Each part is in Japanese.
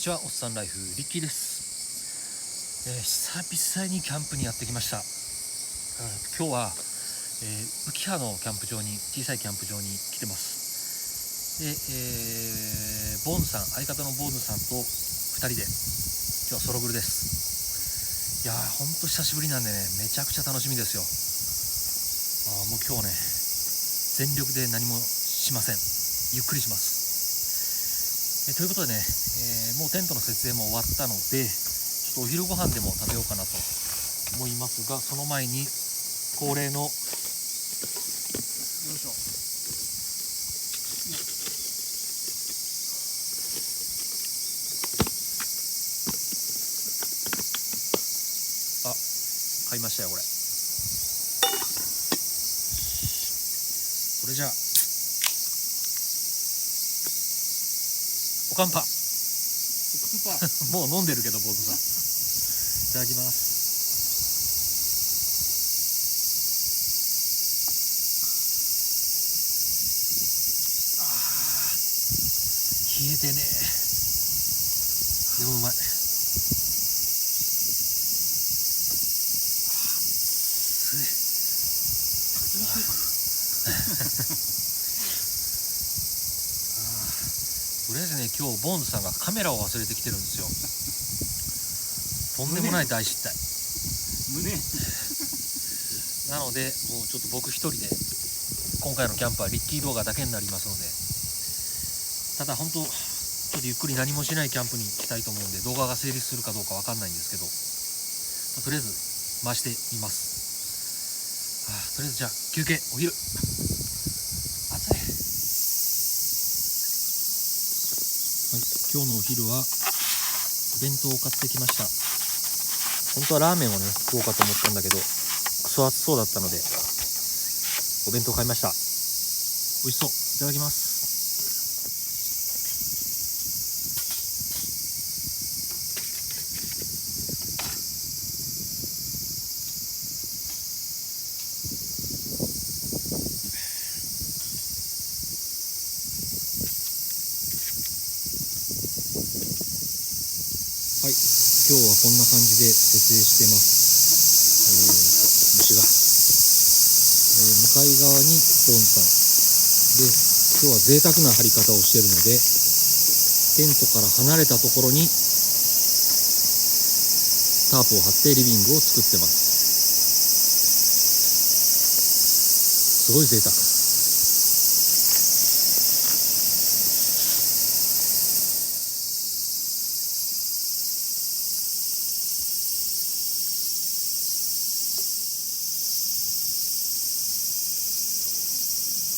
ちは、おっさんライフリッキーです。久々にキャンプにやってきました。今日は、浮羽のキャンプ場に、小さいキャンプ場に来てます。で、ボーンズさん、相方のボーンズさんと2人で今日はソログルです。いやー、ほんと久しぶりなんでね、めちゃくちゃ楽しみですよ。もう今日ね、全力で何もしません。ゆっくりします。ということでね、もうテントの設営も終わったので、ちょっとお昼ご飯でも食べようかなと思いますが、その前に恒例の買いましたよこれ。それじゃあおかんぱもう飲んでるけど坊主さん、いただきます。冷えてねでもうまい。とりあえずね、今日ボーンズさんがカメラを忘れてきてるんですよ。とんでもない大失態なので、もうちょっと僕一人で今回のキャンプはリッキー動画だけになりますので、ただ本当ちょっとゆっくり何もしないキャンプに行きたいと思うんで、動画が成立するかどうかわかんないんですけど、とりあえず回してみます。とりあえずじゃあ休憩、お昼。暑い。はい、今日のお昼はお弁当を買ってきました。本当はラーメンをね食おうかと思ったんだけど、クソ暑そうだったのでお弁当買いました。美味しそう。いただきます。はい、今日はこんな感じで設営してます。虫が、向かい側にボンさんで、今日は贅沢な張り方をしているので、テントから離れたところにタープを張ってリビングを作ってます。すごい贅沢。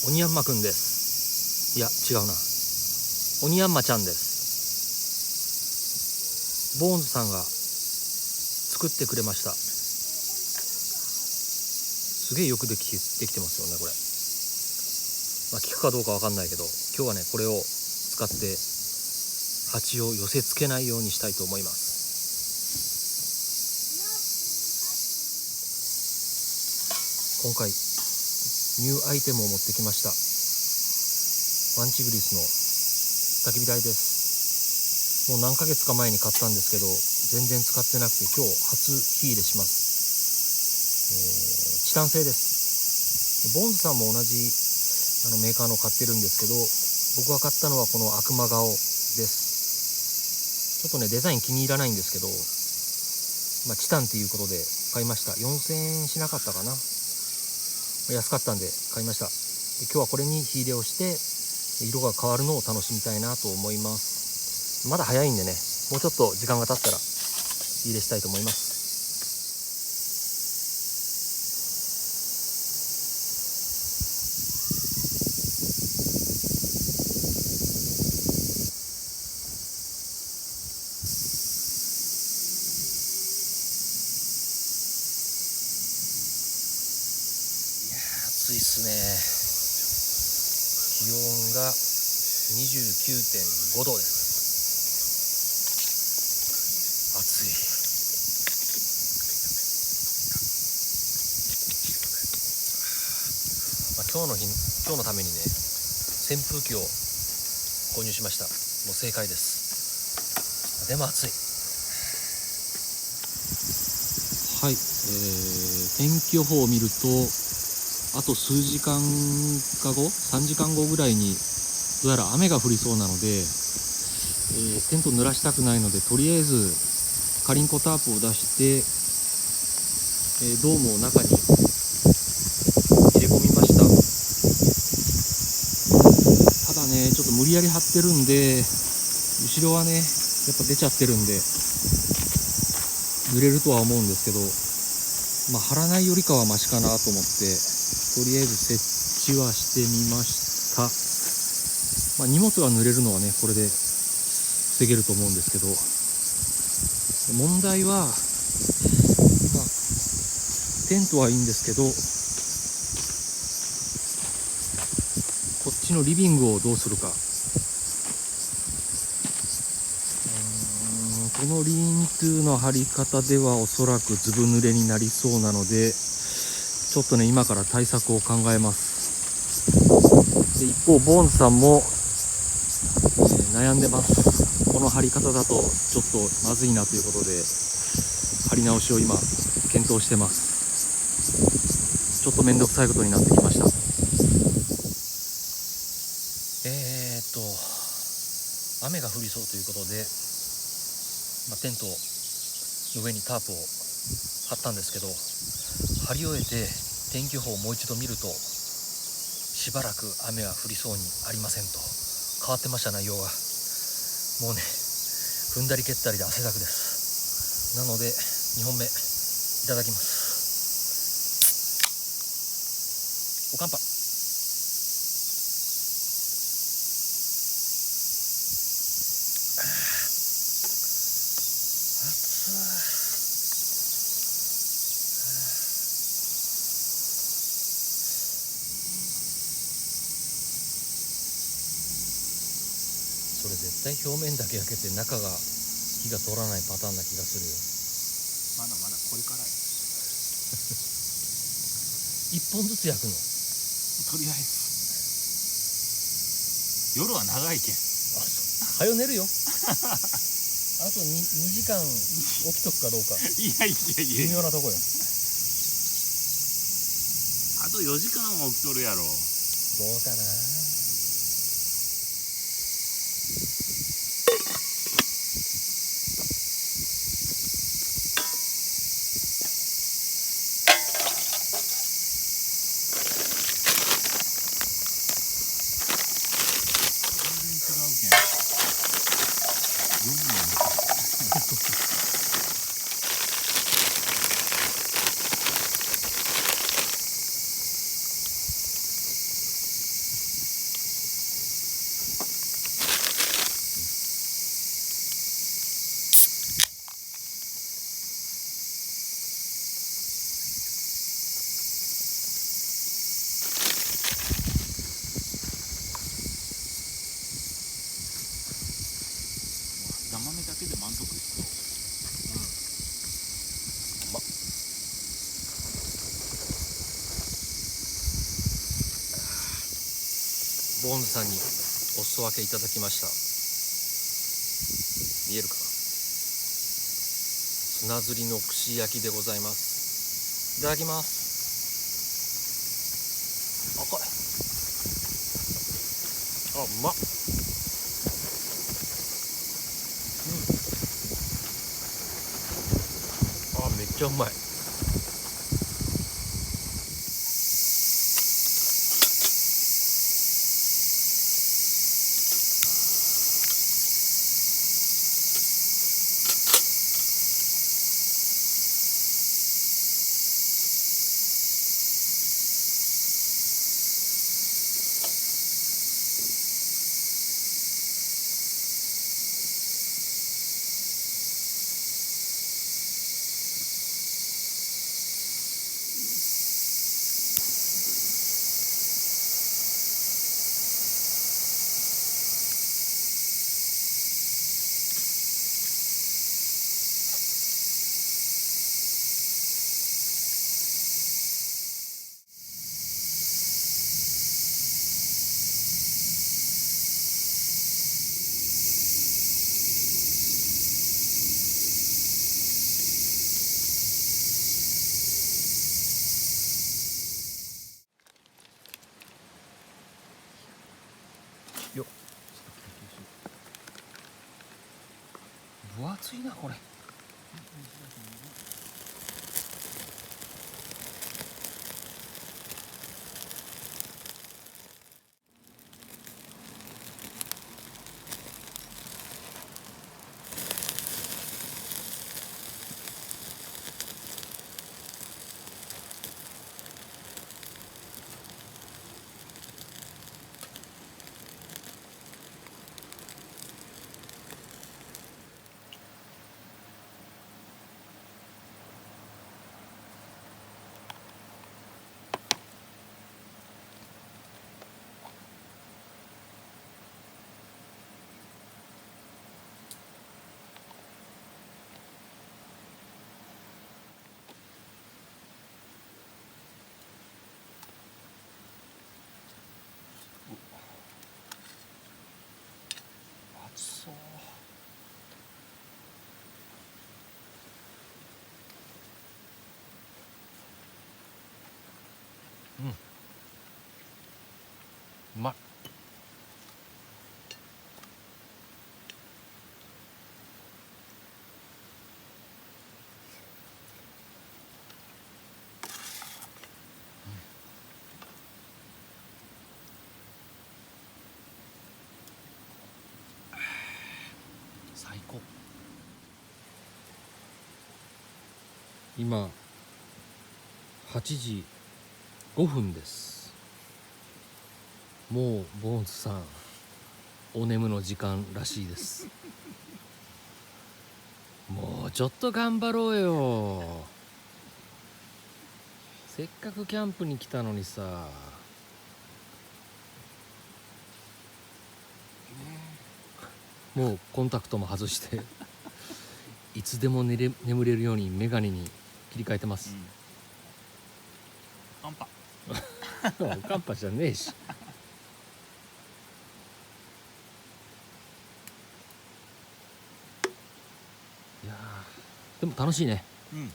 オニヤンマくんです。いや違うな、オニヤンマちゃんです。ボーンズさんが作ってくれました。すげえよくできてますよねこれ。効くかどうかわかんないけど、今日はねこれを使って蜂を寄せ付けないようにしたいと思います。今回ニューアイテムを持ってきました。ワンチグリスの焚き火台です。もう何ヶ月か前に買ったんですけど、全然使ってなくて今日初火入れします。チタン製です。ボンズさんも同じメーカーの買ってるんですけど、僕が買ったのはこの悪魔顔です。ちょっとねデザイン気に入らないんですけど、チタンっていうことで買いました。4000円しなかったかな。安かったんで買いました。で今日はこれに火入れをして色が変わるのを楽しみたいなと思います。まだ早いんでね、もうちょっと時間が経ったら火入れしたいと思います。暑いっすね。気温が 29.5 度です。暑い。今日のためにね扇風機を購入しました。もう正解です。でも暑い。はい、天気予報を見るとあと数時間か後、3時間後ぐらいにどうやら雨が降りそうなので、テント濡らしたくないので、とりあえずカリンコタープを出して、ドームを中に入れ込みました。ただね、ちょっと無理やり張ってるんで、後ろはねやっぱ出ちゃってるんで濡れるとは思うんですけど、張らないよりかはマシかなと思って、とりあえず設置はしてみました。荷物が濡れるのはねこれで防げると思うんですけど、問題は、テントはいいんですけど、こっちのリビングをどうするか。このリーントゥの張り方ではおそらくずぶ濡れになりそうなので、ちょっとね今から対策を考えます。で一方ボーンズさんも、悩んでます。この張り方だとちょっとまずいなということで張り直しを今検討してます。ちょっと面倒くさいことになってきました。雨が降りそうということで、テントの上にタープを張ったんですけど、張り終えて天気予報をもう一度見ると、しばらく雨は降りそうにありませんと変わってました。内容がもうね踏んだり蹴ったりで汗だくです。なので2本目いただきます。お乾杯。それ絶対表面だけ焼けて中が火が通らないパターンな気がするよ。まだまだこれからよ。1本ずつ焼くの？とりあえず夜は長いけん。はよ寝るよ。あと 2時間起きとくかどうか。いやいやいや、微妙なとこよ。あと4時間は起きとるやろ。どうかな。枝豆だけで満足しそう。ボーンズさんにお裾分けいただきました。見えるかな。砂ずりの串焼きでございます。いただきます。赤い。あ、うまっ。めっちゃうまい。分厚いなこれ。熱そう。うん、うまい。最高。今8時5分です。もうボーンズさんお眠の時間らしいです。もうちょっと頑張ろうよ。せっかくキャンプに来たのにさ。もうコンタクトも外していつでも眠れるようにメガネに切り替えてます。カンパおかんぱじゃねえし。いやでも楽しいね。うん。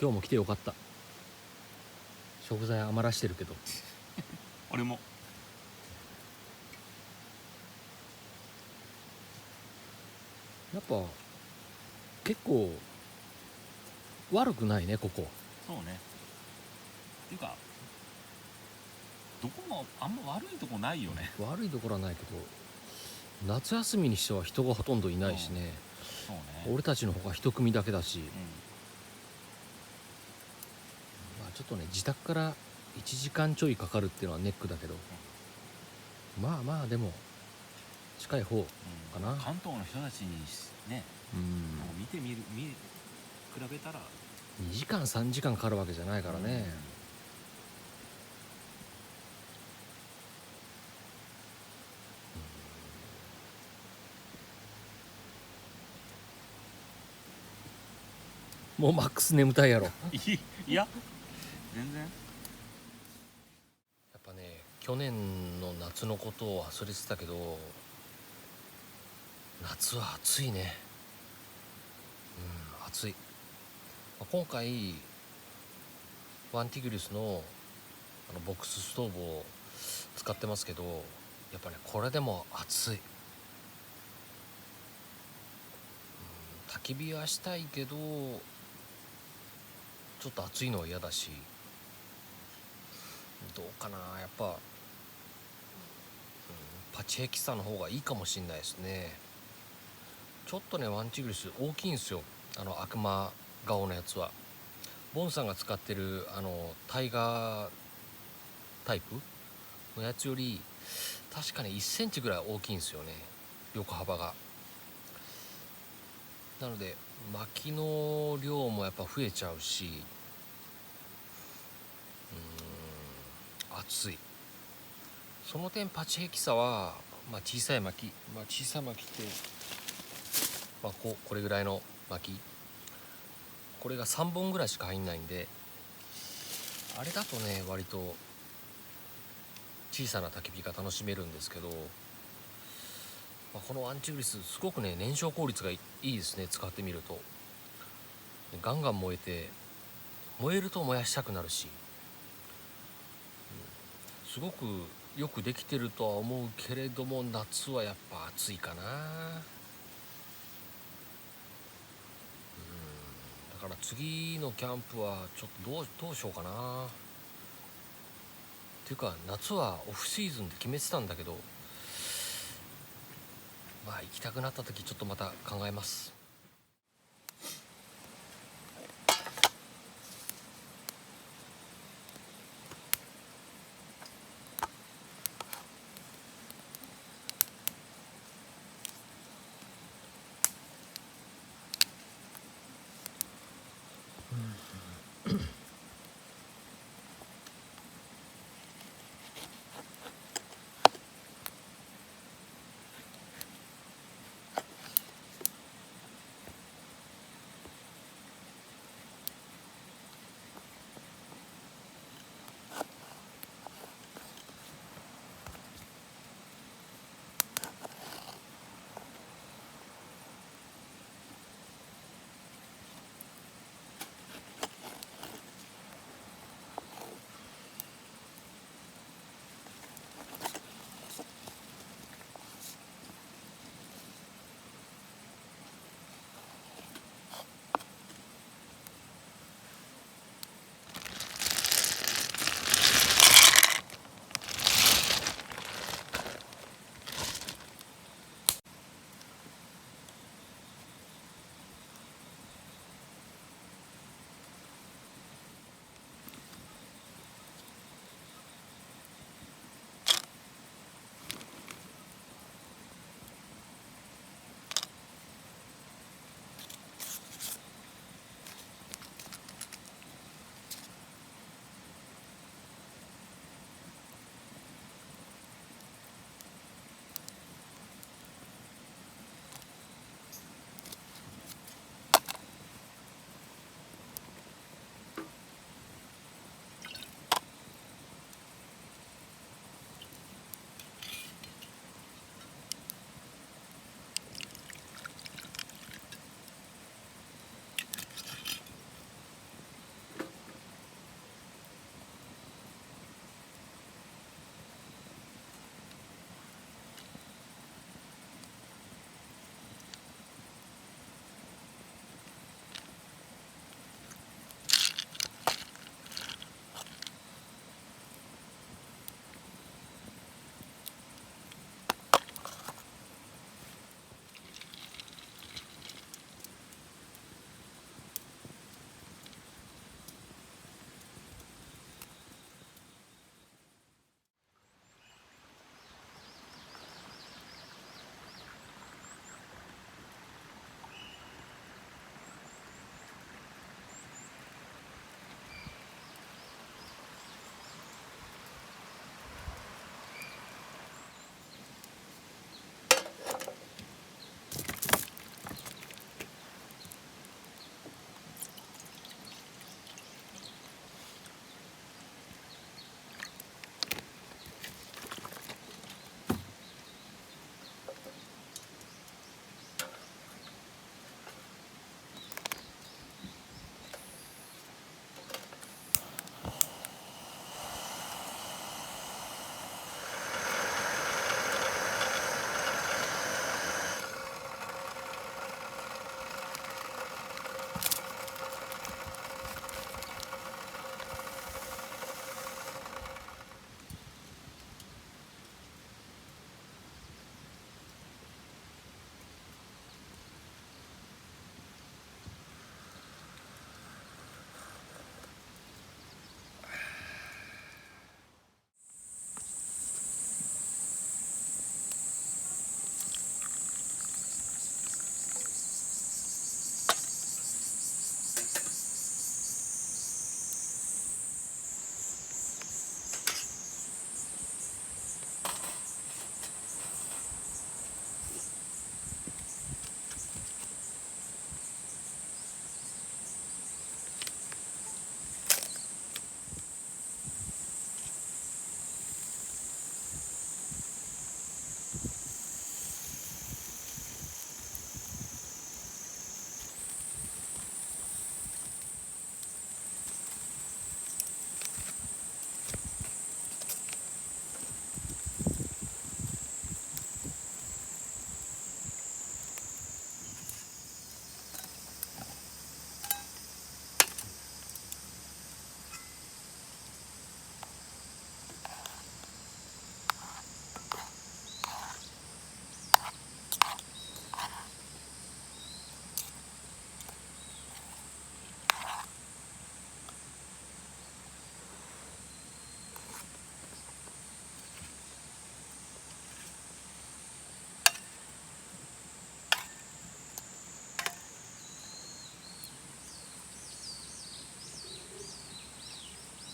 今日も来てよかった。食材余らしてるけど。俺も。やっぱ結構悪くないねここ。そうね。っていうかどこもあんま悪いとこないよね。悪いところはないけど夏休みにしては人がほとんどいないしね。そうね。俺たちのほか一組だけだし、うん。まあちょっとね自宅から1時間ちょいかかるっていうのはネックだけど、まあまあでも近い方かな。関東の人たちにね、うん、もう見比べたら2時間3時間かかるわけじゃないからね。もうマックス眠たいやろ。いや全然。やっぱね去年の夏のことを忘れてたけど夏は暑いね。暑い。今回ワンティグリスのボックスストーブを使ってますけどやっぱねこれでも暑い。焚き火はしたいけどちょっと暑いのは嫌だし、どうかなやっぱ、パチヘキサの方がいいかもしんないですね。ちょっとねワンティグリス大きいんですよ。悪魔顔のやつは。ボンさんが使ってるタイガータイプのやつより確かに1センチぐらい大きいんですよね、横幅が。なので薪の量もやっぱ増えちゃうし、暑い。その点パチヘキサは、小さい薪、小さい薪って、これぐらいの薪、これが3本ぐらいしか入んないんで、あれだとね割と小さな焚き火が楽しめるんですけど、このワンティグリスすごくね燃焼効率がいいですね。使ってみるとガンガン燃えて、燃えると燃やしたくなるし、すごくよくできてるとは思うけれども夏はやっぱ暑いかな。から次のキャンプはちょっとどうしようかなっていうか、夏はオフシーズンで決めてたんだけど、まあ行きたくなった時ちょっとまた考えます。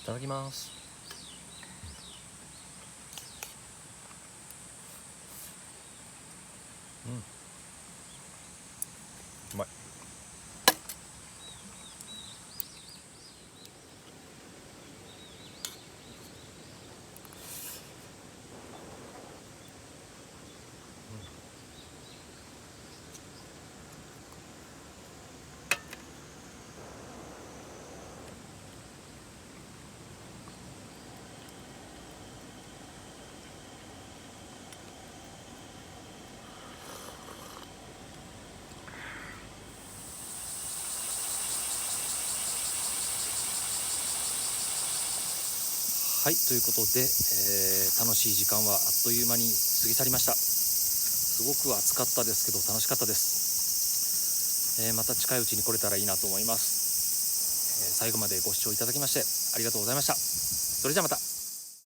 ただきます。うまい。はい、ということで、楽しい時間はあっという間に過ぎ去りました。すごく暑かったですけど楽しかったです。また近いうちに来れたらいいなと思います。最後までご視聴いただきましてありがとうございました。それじゃあまた。